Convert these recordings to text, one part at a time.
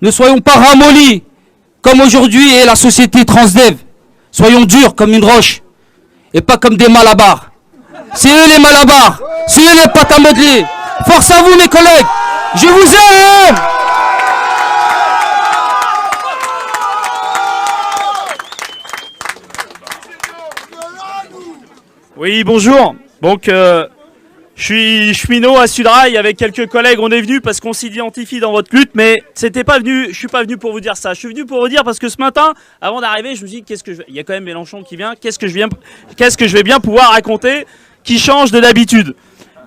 Ne soyons pas ramollis, comme aujourd'hui est la société Transdev. Soyons durs comme une roche, et pas comme des malabars. C'est eux les malabars, c'est eux les pâtes à modeler. Force à vous mes collègues, je vous aime. Oui, bonjour. Donc, je suis cheminot à Sudrail avec quelques collègues. On est venus parce qu'on s'identifie dans votre lutte, mais c'était pas venu. Je suis pas venu pour vous dire ça. Je suis venu pour vous dire parce que ce matin, avant d'arriver, je me suis dit il y a quand même Mélenchon qui vient. Qu'est-ce que je vais bien pouvoir raconter qui change de d'habitude?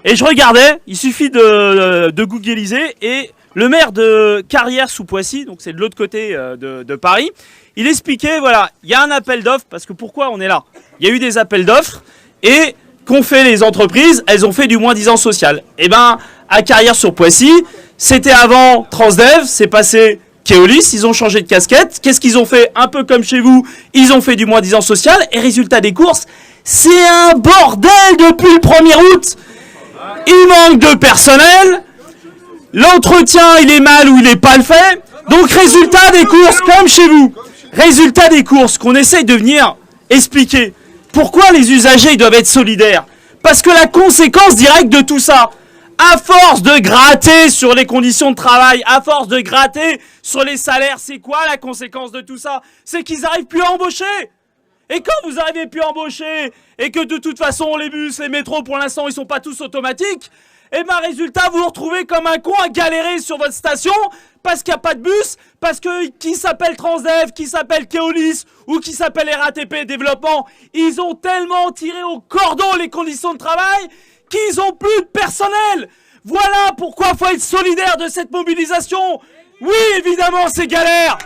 Et je regardais. Il suffit de googliser et le maire de Carrières sous Poissy, donc c'est de l'autre côté de Paris, il expliquait voilà, il y a un appel d'offres parce que pourquoi on est là? Il y a eu des appels d'offres. Et qu'ont fait les entreprises? Elles ont fait du moins-disant social. Et ben, à Carrières-sur-Poissy, c'était avant Transdev, c'est passé Keolis, ils ont changé de casquette. Qu'est-ce qu'ils ont fait? Un peu comme chez vous, ils ont fait du moins-disant social. Et résultat des courses, c'est un bordel depuis le 1er août. Il manque de personnel, l'entretien il est mal ou il n'est pas le fait. Donc résultat des courses, comme chez vous. Résultat des courses, qu'on essaye de venir expliquer. Pourquoi les usagers doivent être solidaires? Parce que la conséquence directe de tout ça, à force de gratter sur les conditions de travail, à force de gratter sur les salaires, c'est quoi la conséquence de tout ça? C'est qu'ils n'arrivent plus à embaucher. Et quand vous n'arrivez plus à embaucher, et que de toute façon les bus, les métros pour l'instant ils sont pas tous automatiques, et ben résultat vous vous retrouvez comme un con à galérer sur votre station parce qu'il n'y a pas de bus, parce que qui s'appelle Transdev, qui s'appelle Keolis ou qui s'appelle RATP Développement, ils ont tellement tiré au cordon les conditions de travail qu'ils ont plus de personnel. Voilà pourquoi il faut être solidaire de cette mobilisation. Oui, évidemment, c'est galère.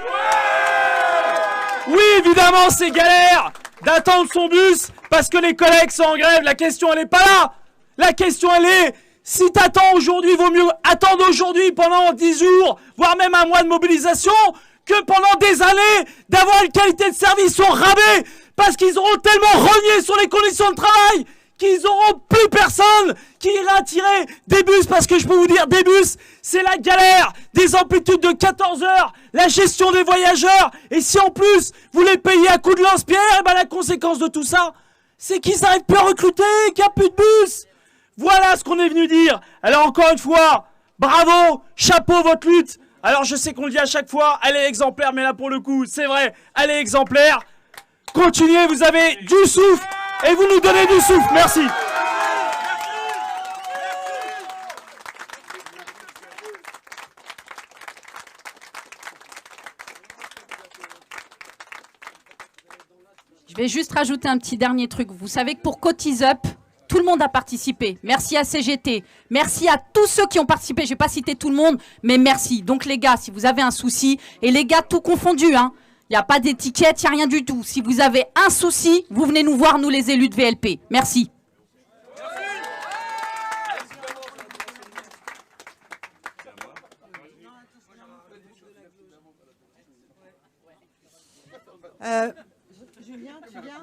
Oui, évidemment, c'est galère d'attendre son bus parce que les collègues sont en grève. La question, elle n'est pas là. La question, elle est... Si t'attends aujourd'hui, vaut mieux attendre aujourd'hui pendant 10 jours, voire même un mois de mobilisation, que pendant des années d'avoir une qualité de service au rabais, parce qu'ils auront tellement renié sur les conditions de travail, qu'ils auront plus personne qui ira tirer des bus, parce que je peux vous dire, des bus, c'est la galère, des amplitudes de 14 heures, la gestion des voyageurs, et si en plus, vous les payez à coups de lance-pierre, et ben la conséquence de tout ça, c'est qu'ils n'arrivent plus à recruter, qu'il n'y a plus de bus. Voilà ce qu'on est venu dire. Alors encore une fois, bravo, chapeau votre lutte. Alors je sais qu'on le dit à chaque fois, elle est exemplaire, mais là pour le coup, c'est vrai, elle est exemplaire. Continuez, vous avez du souffle et vous nous donnez du souffle. Merci. Je vais juste rajouter un petit dernier truc. Vous savez que pour Cotise Up, tout le monde a participé. Merci à CGT. Merci à tous ceux qui ont participé. Je vais pas citer tout le monde, mais merci. Donc les gars, si vous avez un souci, et les gars, tout confondu, hein. Il n'y a pas d'étiquette, il n'y a rien du tout. Si vous avez un souci, vous venez nous voir, nous les élus de VLP. Merci. Julien, tu viens?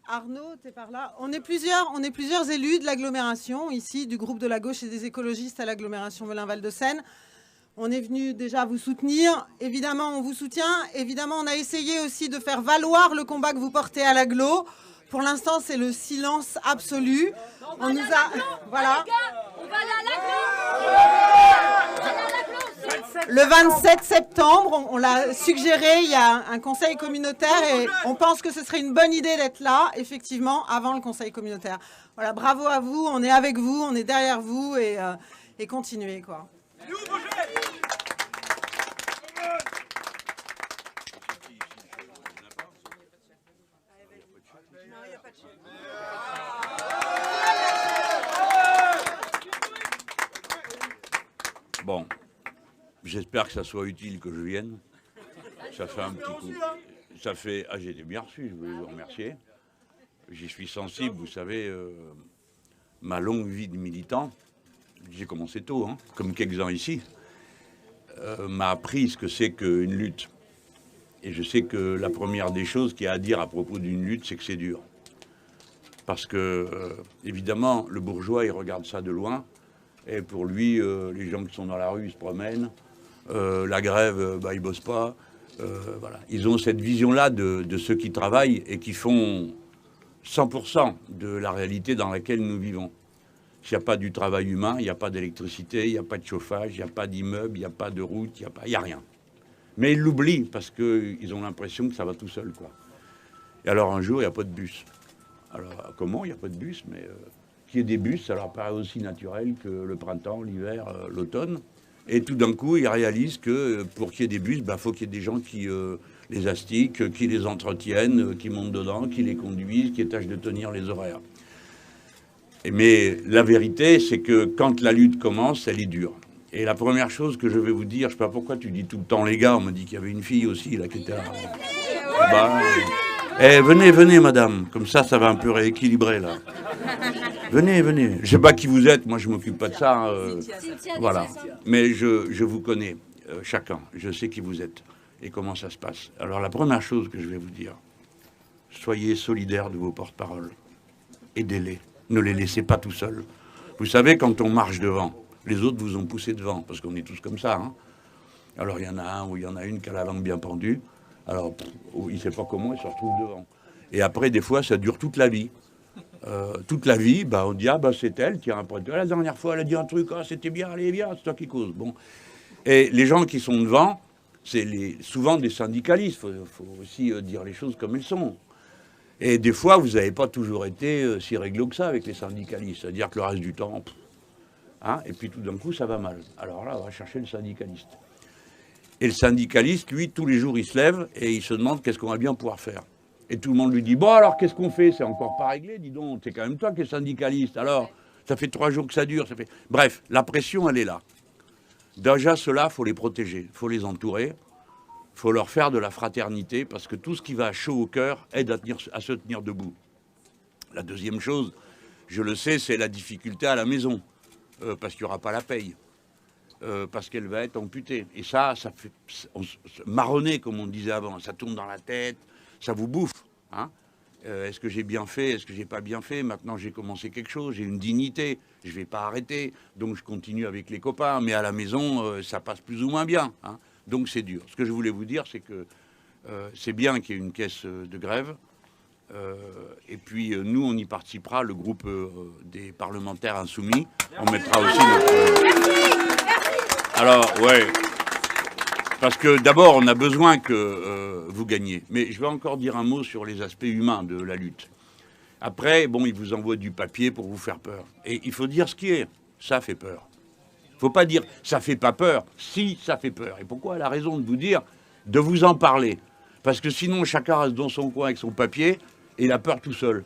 Arnaud, t'es par là. On est plusieurs élus de l'agglomération, ici, du groupe de la gauche et des écologistes à l'agglomération Melun-Val de Seine. On est venu déjà vous soutenir. Évidemment, on vous soutient. Évidemment, on a essayé aussi de faire valoir le combat que vous portez à l'agglo. Pour l'instant, c'est le silence absolu. On nous a... Voilà. On va aller à l'agglo. Le 27 septembre, on l'a suggéré, il y a un conseil communautaire et on pense que ce serait une bonne idée d'être là, effectivement, avant le conseil communautaire. Voilà, bravo à vous, on est avec vous, on est derrière vous et continuez, quoi. Bon, j'espère que ça soit utile que je vienne. Ça fait un petit coup. Ça fait... Ah, j'ai été bien reçu, je voulais vous remercier. J'y suis sensible, vous savez, ma longue vie de militant, j'ai commencé tôt, hein, comme quelques-uns ici, m'a appris ce que c'est qu'une lutte. Et je sais que la première des choses qu'il y a à dire à propos d'une lutte, c'est que c'est dur. Parce que, évidemment, le bourgeois, il regarde ça de loin. Et pour lui, les gens qui sont dans la rue, ils se promènent. La grève, bah, ils bossent pas. Voilà. Ils ont cette vision-là de ceux qui travaillent et qui font 100% de la réalité dans laquelle nous vivons. S'il n'y a pas du travail humain, il n'y a pas d'électricité, il n'y a pas de chauffage, il n'y a pas d'immeuble, il n'y a pas de route, il n'y a rien. Mais ils l'oublient parce qu'ils ont l'impression que ça va tout seul, quoi. Et alors un jour, il n'y a pas de bus. Alors comment il n'y a pas de bus? Mais qu'il y ait des bus, ça leur paraît aussi naturel que le printemps, l'hiver, l'automne. Et tout d'un coup, ils réalisent que pour qu'il y ait des bus, bah, faut qu'il y ait des gens qui les astiquent, qui les entretiennent, qui montent dedans, qui les conduisent, qui tâchent de tenir les horaires. Mais la vérité, c'est que quand la lutte commence, elle est dure. Et la première chose que je vais vous dire, je ne sais pas pourquoi tu dis tout le temps les gars, on me dit qu'il y avait une fille aussi là qui était là. Bah, venez, madame, comme ça va un peu rééquilibrer là. Venez. Je ne sais pas qui vous êtes, moi je ne m'occupe pas de ça. Voilà. Mais je vous connais, chacun. Je sais qui vous êtes et comment ça se passe. Alors la première chose que je vais vous dire, soyez solidaires de vos porte-paroles. Aidez-les. Ne les laissez pas tout seuls. Vous savez, quand on marche devant, les autres vous ont poussé devant, parce qu'on est tous comme ça. Hein. Alors il y en a un ou il y en a une qui a la langue bien pendue. Alors il ne sait pas comment il se retrouve devant. Et après, des fois, ça dure toute la vie. Toute la vie, bah, on dit, ah, bah, c'est elle, tiens, après, la dernière fois, elle a dit un truc, ah, c'était bien, allez, bien, c'est toi qui cause. Bon. Et les gens qui sont devant, c'est souvent des syndicalistes. Il faut aussi dire les choses comme elles sont. Et des fois, vous n'avez pas toujours été si réglo que ça avec les syndicalistes. C'est-à-dire que le reste du temps, hein, et puis tout d'un coup, ça va mal. Alors là, on va chercher le syndicaliste. Et le syndicaliste, lui, tous les jours, il se lève et il se demande qu'est-ce qu'on va bien pouvoir faire. Et tout le monde lui dit, bon, alors qu'est-ce qu'on fait? C'est encore pas réglé, dis donc, c'est quand même toi qui es syndicaliste. Alors, ça fait 3 jours que ça dure. Bref, la pression, elle est là. Déjà, ceux-là, il faut les protéger, il faut les entourer. Il faut leur faire de la fraternité parce que tout ce qui va chaud au cœur aide à se tenir debout. La deuxième chose, je le sais, c'est la difficulté à la maison parce qu'il n'y aura pas la paye, parce qu'elle va être amputée. Et ça fait marronner, comme on disait avant, ça tourne dans la tête, ça vous bouffe. Hein. Est-ce que j'ai bien fait? Est-ce que j'ai pas bien fait? Maintenant, j'ai commencé quelque chose, j'ai une dignité, je ne vais pas arrêter, donc je continue avec les copains. Mais à la maison, ça passe plus ou moins bien. Hein. Donc c'est dur. Ce que je voulais vous dire, c'est que c'est bien qu'il y ait une caisse de grève. Et puis nous, on y participera, le groupe des parlementaires insoumis. On mettra aussi notre... Alors, ouais. Parce que d'abord, on a besoin que vous gagniez. Mais je vais encore dire un mot sur les aspects humains de la lutte. Après, bon, ils vous envoient du papier pour vous faire peur. Et il faut dire ce qui est. Ça fait peur. Il ne faut pas dire « ça fait pas peur », si ça fait peur. Et pourquoi elle a raison de vous dire, de vous en parler? Parce que sinon, chacun reste dans son coin avec son papier et il a peur tout seul.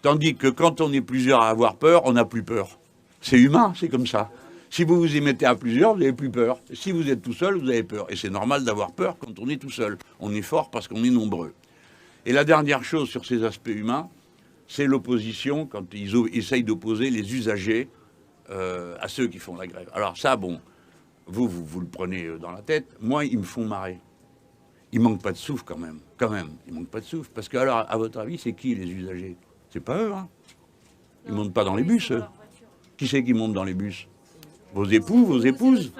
Tandis que quand on est plusieurs à avoir peur, on n'a plus peur. C'est humain, c'est comme ça. Si vous vous y mettez à plusieurs, vous n'avez plus peur. Si vous êtes tout seul, vous avez peur. Et c'est normal d'avoir peur quand on est tout seul. On est fort parce qu'on est nombreux. Et la dernière chose sur ces aspects humains, c'est l'opposition, quand ils essayent d'opposer les usagers à ceux qui font la grève. Alors ça, bon, vous le prenez dans la tête. Moi, ils me font marrer. Il manque pas de souffle quand même. Il manque pas de souffle. Parce que, alors, à votre avis, c'est qui les usagers? C'est pas eux, hein. Ils montent pas dans les bus, eux. Qui c'est qui monte dans les bus? Vos époux, vos épouses?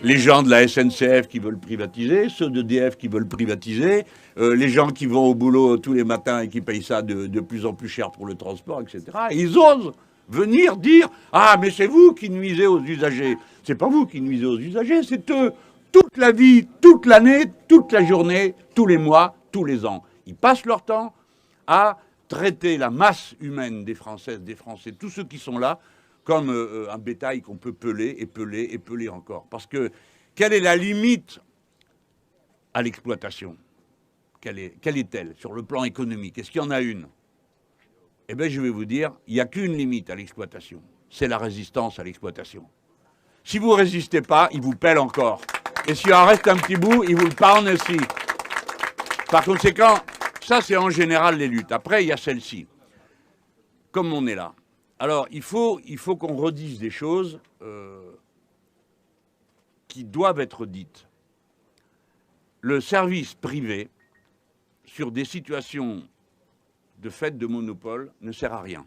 Les gens de la SNCF qui veulent privatiser, ceux d'EDF qui veulent privatiser, les gens qui vont au boulot tous les matins et qui payent ça de plus en plus cher pour le transport, etc. Et ils osent venir dire « Ah, mais c'est vous qui nuisez aux usagers ». C'est pas vous qui nuisez aux usagers, c'est eux. Toute la vie, toute l'année, toute la journée, tous les mois, tous les ans. Ils passent leur temps à traiter la masse humaine des Françaises, des Français, tous ceux qui sont là, comme un bétail qu'on peut peler et peler et peler encore. Parce que quelle est la limite à l'exploitation? Quelle est-elle sur le plan économique? Est-ce qu'il y en a une? Eh bien, je vais vous dire, il n'y a qu'une limite à l'exploitation. C'est la résistance à l'exploitation. Si vous ne résistez pas, ils vous pèlent encore. Et s'il en reste un petit bout, ils vous le parlent aussi. Par conséquent, ça, c'est en général les luttes. Après, il y a celle-ci. Comme on est là. Alors, il faut qu'on redise des choses qui doivent être dites. Le service privé, sur des situations de fait de monopole, ne sert à rien.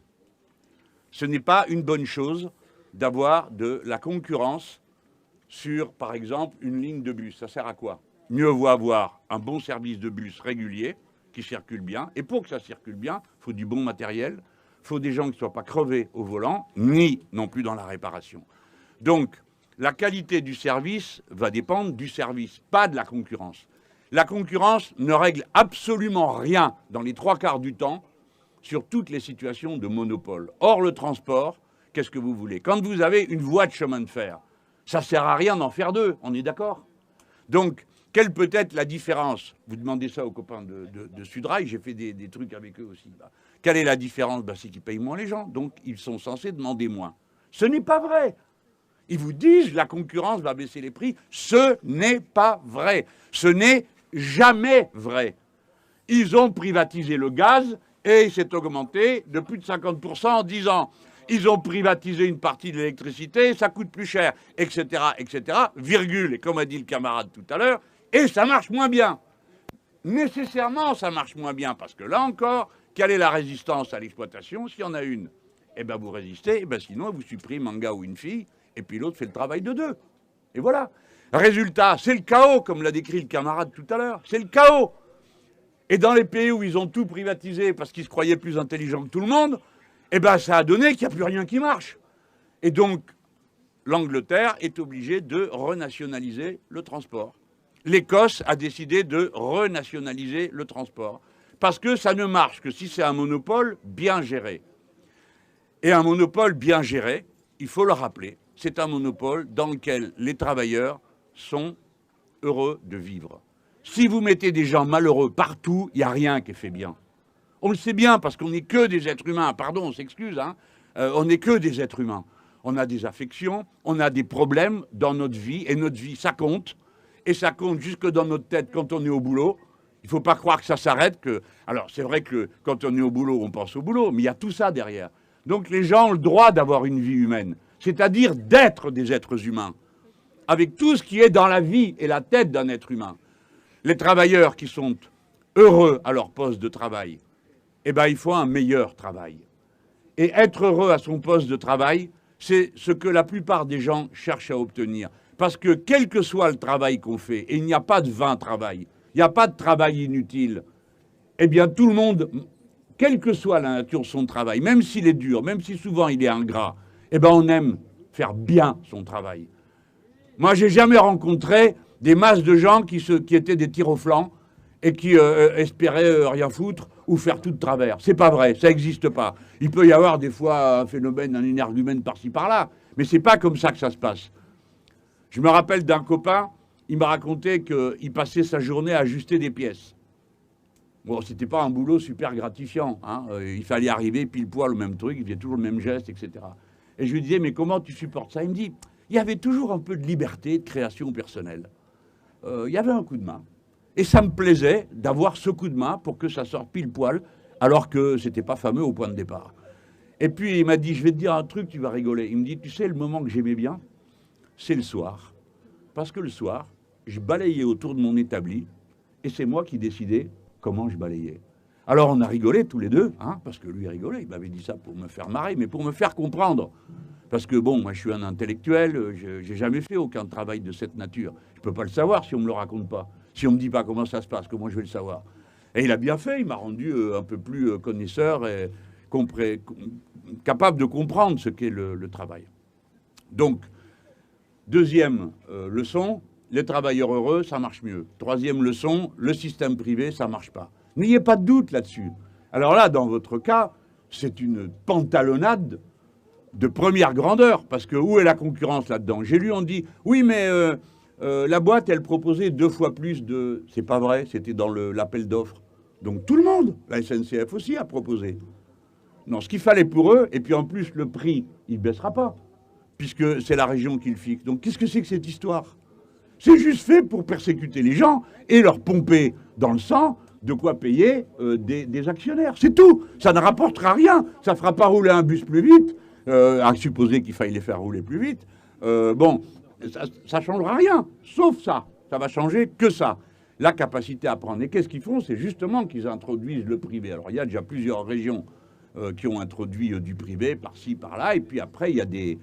Ce n'est pas une bonne chose d'avoir de la concurrence sur, par exemple, une ligne de bus. Ça sert à quoi? Mieux vaut avoir un bon service de bus régulier qui circule bien. Et pour que ça circule bien, il faut du bon matériel, il faut des gens qui ne soient pas crevés au volant, ni non plus dans la réparation. Donc, la qualité du service va dépendre du service, pas de la concurrence. La concurrence ne règle absolument rien dans les 3/4 du temps sur toutes les situations de monopole. Or, le transport, qu'est-ce que vous voulez? Quand vous avez une voie de chemin de fer, ça ne sert à rien d'en faire deux, on est d'accord? Donc, quelle peut être la différence? Vous demandez ça aux copains de Sudrail, j'ai fait des trucs avec eux aussi. Quelle est la différence? C'est qu'ils payent moins les gens, donc ils sont censés demander moins. Ce n'est pas vrai. Ils vous disent la concurrence va baisser les prix. Ce n'est pas vrai. Ce n'est jamais vrai. Ils ont privatisé le gaz et il s'est augmenté de plus de 50% en 10 ans. Ils ont privatisé une partie de l'électricité, ça coûte plus cher, etc., etc., virgule, et comme a dit le camarade tout à l'heure, et ça marche moins bien. Nécessairement, ça marche moins bien, parce que là encore, quelle est la résistance à l'exploitation? S'il y en a une, eh ben vous résistez, eh ben sinon, vous supprimez un gars ou une fille, et puis l'autre fait le travail de deux. Et voilà. Résultat, c'est le chaos, comme l'a décrit le camarade tout à l'heure. C'est le chaos. Et dans les pays où ils ont tout privatisé parce qu'ils se croyaient plus intelligents que tout le monde, eh ben ça a donné qu'il n'y a plus rien qui marche. Et donc, l'Angleterre est obligée de renationaliser le transport. L'Écosse a décidé de renationaliser le transport. Parce que ça ne marche que si c'est un monopole bien géré. Et un monopole bien géré, il faut le rappeler, c'est un monopole dans lequel les travailleurs sont heureux de vivre. Si vous mettez des gens malheureux partout, il n'y a rien qui est fait bien. On le sait bien parce qu'on n'est que des êtres humains. Pardon, on s'excuse, hein. On n'est que des êtres humains. On a des affections, on a des problèmes dans notre vie, et notre vie, ça compte. Et ça compte jusque dans notre tête quand on est au boulot. Il ne faut pas croire que ça s'arrête. Alors, c'est vrai que quand on est au boulot, on pense au boulot, mais il y a tout ça derrière. Donc, les gens ont le droit d'avoir une vie humaine, c'est-à-dire d'être des êtres humains, avec tout ce qui est dans la vie et la tête d'un être humain. Les travailleurs qui sont heureux à leur poste de travail, eh ben, il faut un meilleur travail. Et être heureux à son poste de travail, c'est ce que la plupart des gens cherchent à obtenir. Parce que quel que soit le travail qu'on fait, et il n'y a pas de vain travail, il n'y a pas de travail inutile, eh bien tout le monde, quelle que soit la nature de son travail, même s'il est dur, même si souvent il est ingrat, eh ben on aime faire bien son travail. Moi, j'ai jamais rencontré des masses de gens qui étaient des tirs au flanc et qui espéraient rien foutre ou faire tout de travers. C'est pas vrai, ça n'existe pas. Il peut y avoir des fois un phénomène, un énergumène par-ci par-là, mais c'est pas comme ça que ça se passe. Je me rappelle d'un copain, il m'a raconté qu'il passait sa journée à ajuster des pièces. Bon, c'était pas un boulot super gratifiant, hein. Il fallait arriver pile poil au même truc, il faisait toujours le même geste, etc. Et je lui disais, mais comment tu supportes ça? Il me dit, il y avait toujours un peu de liberté, de création personnelle. Il y avait un coup de main. Et ça me plaisait d'avoir ce coup de main pour que ça sorte pile poil, alors que c'était pas fameux au point de départ. Et puis il m'a dit, je vais te dire un truc, tu vas rigoler. Il me dit, tu sais, le moment que j'aimais bien, c'est le soir. Parce que le soir, je balayais autour de mon établi, et c'est moi qui décidais comment je balayais. Alors on a rigolé tous les deux, hein, parce que lui rigolait, il m'avait dit ça pour me faire marrer, mais pour me faire comprendre. Parce que bon, moi je suis un intellectuel, j'ai jamais fait aucun travail de cette nature. Je peux pas le savoir si on me le raconte pas. Si on me dit pas comment ça se passe, comment je vais le savoir. Et il a bien fait, il m'a rendu un peu plus connaisseur et capable de comprendre ce qu'est le travail. Donc, deuxième leçon, les travailleurs heureux, ça marche mieux. Troisième leçon, le système privé, ça marche pas. N'ayez pas de doute là-dessus. Alors là, dans votre cas, c'est une pantalonnade de première grandeur, parce que où est la concurrence là-dedans? J'ai lu, on dit, oui, mais la boîte, elle proposait 2 fois plus de... C'est pas vrai, c'était dans l'appel d'offres. Donc tout le monde, la SNCF aussi a proposé. Non, ce qu'il fallait pour eux, et puis en plus, le prix, il ne baissera pas, puisque c'est la région qui le fixe. Donc qu'est-ce que c'est que cette histoire? C'est juste fait pour persécuter les gens et leur pomper dans le sang de quoi payer des actionnaire. C'est tout. Ça ne rapportera rien. Ça ne fera pas rouler un bus plus vite, à supposer qu'il faille les faire rouler plus vite. Bon, ça ne changera rien, sauf ça. Ça va changer que ça. La capacité à prendre. Et qu'est-ce qu'ils font? C'est justement qu'ils introduisent le privé. Alors, il y a déjà plusieurs régions qui ont introduit du privé par-ci, par-là. Et puis après, il y a des